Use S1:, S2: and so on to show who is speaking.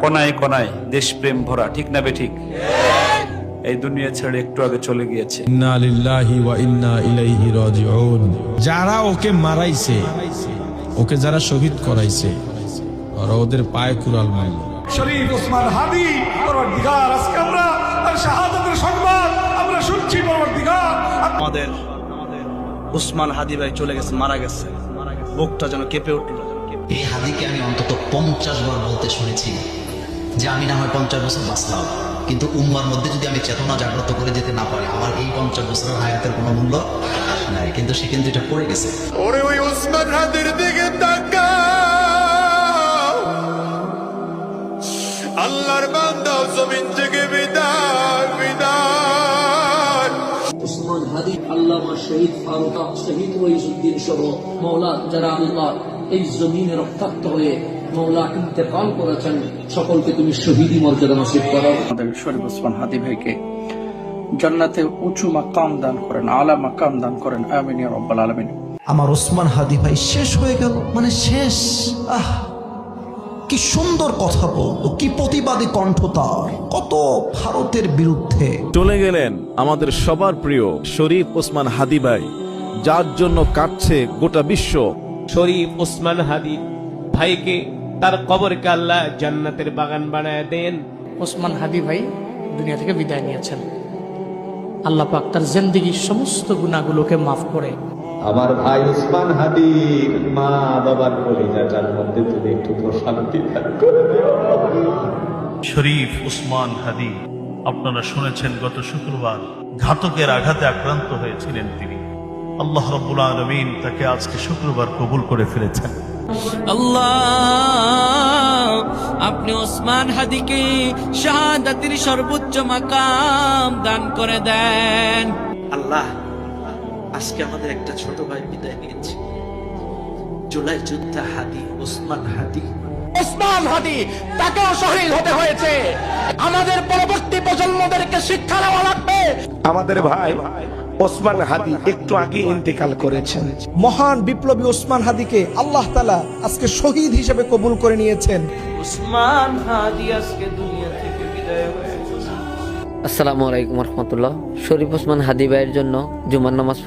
S1: কোনায় কোনায় দেশপ্রেম ভরা, ঠিক না বেঠিক? এই দুনিয়া ছেড়ে একটু আগে চলে গিয়েছে।
S2: ইন্না লিল্লাহি ওয়া ইন্না ইলাইহি রাজিউন। যারা ওকে মারাইছে, ওকে যারা শহীদ করাইছে, ওরা ওদের পায়ে কুড়াল মারল।
S3: শরীফ ওসমান হাদি পরবর্তীকার, আজকে আমরা তার শাহাদাতের সংবাদ আমরা শুনছি। পরবর্তীকার
S4: আমাদের ওসমান হাদি ভাই চলে গেছে, মারা গেছে, বুকটা যেন কেঁপে উঠল।
S5: এই হাদিকে আমি অন্তত 50 বার বলতে শুনেছি যে আমি না হয় 50 বছর বাঁচলাম, কিন্তু উম্মার মধ্যে যদি আমি চেতনা জাগ্রত করে যেতে না পারি, আমার এই 50 বছরের হায়াতের কোনো মূল্য নাই। কিন্তু সে কিন্তু এটা পড়ে গেছে।
S6: ওরে ওই ওসমান হাদির দিকে তাকাও, আল্লাহর বান্দা জমিন থেকে বিদায় বিদায়।
S7: ওসমান হাদি, আল্লামা শহীদ ফারুক, শহীদ ওয়াইজুদ্দিন সহ মওলা যারা আল্লাহ এই জমিনে রক্তাক্ত হয়ে মওলা ইন্তেকাল করেছেন, সকলকে তুমি শহীদি মর্যাদা নসিব করো।
S4: আমাদের শরীফ ওসমান হাদি ভাইকে জান্নাতে উঁচু মাকাম দান করেন, আলা মাকাম দান করেন, আমিন ইয়া রাব্বাল আলামিন।
S8: আমার ওসমান হাদি ভাই শেষ হয়ে গেল, মানে শেষ। কি সুন্দর কথা বলতো, কি প্রতিবাদী কণ্ঠ তার, কত ভারতের বিরুদ্ধে।
S9: চলে গেলেন আমাদের সবার প্রিয় শরীফ ওসমান হাদি ভাই, যার জন্য কাঁদছে গোটা বিশ্ব।
S10: শরীফ ওসমান হাদি ভাইকে, তার কবরকে আল্লাহ জান্নাতের বাগান বানায় দেন।
S11: ওসমান হাদি ভাই দুনিয়া থেকে বিদায় নিয়েছেন। আল্লাহ পাক তার জিন্দেগীর সমস্ত গুনাহগুলোকে মাফ করে
S12: আমার ভাই ওসমান হাদির মা বাবার কলিজাটার মধ্যে তুমি একটু প্রশান্তি দান করে দিও।
S13: শরীফ ওসমান হাদি, আপনারা শুনেছেন গত শুক্রবার ঘাতকের আঘাতে আক্রান্ত হয়েছিলেন তিনি। আল্লাহ রাব্বুল আলামিন তাকে আজকে শুক্রবার কবুল করে ফেলেছেন।
S14: আল্লাহ, আপনি ওসমান হাদিকে শাহাদাতের সর্বোচ্চ মাকাম দান করে দেন।
S4: আল্লাহ, আজকে আমাদের একটা ছোট ভাই বিদায় নিয়েছে, জুলাই যোদ্ধা হাদি, ওসমান হাদি।
S11: ওসমান হাদি, তাকেও শহীদ হতে হয়েছে। আমাদের পরবর্তী প্রজন্মদেরকে শিক্ষা নেওয়া লাগবে।
S3: আমাদের ভাই ওসমান হাদি একটু আগে ইন্তেকাল করেছেন। মহান বিপ্লবী ওসমান হাদিকে আল্লাহ তাআলা আজকে শহীদ হিসেবে কবুল করে নিয়েছেন।
S14: ওসমান হাদি আজকে দুনিয়া থেকে বিদায় হয়েছে।
S15: আসসালামু আলাইকুম রহমতুল্লাহ। শরীফ ওসমান হাদি ভাইয়ের জন্য জুমার নামাজ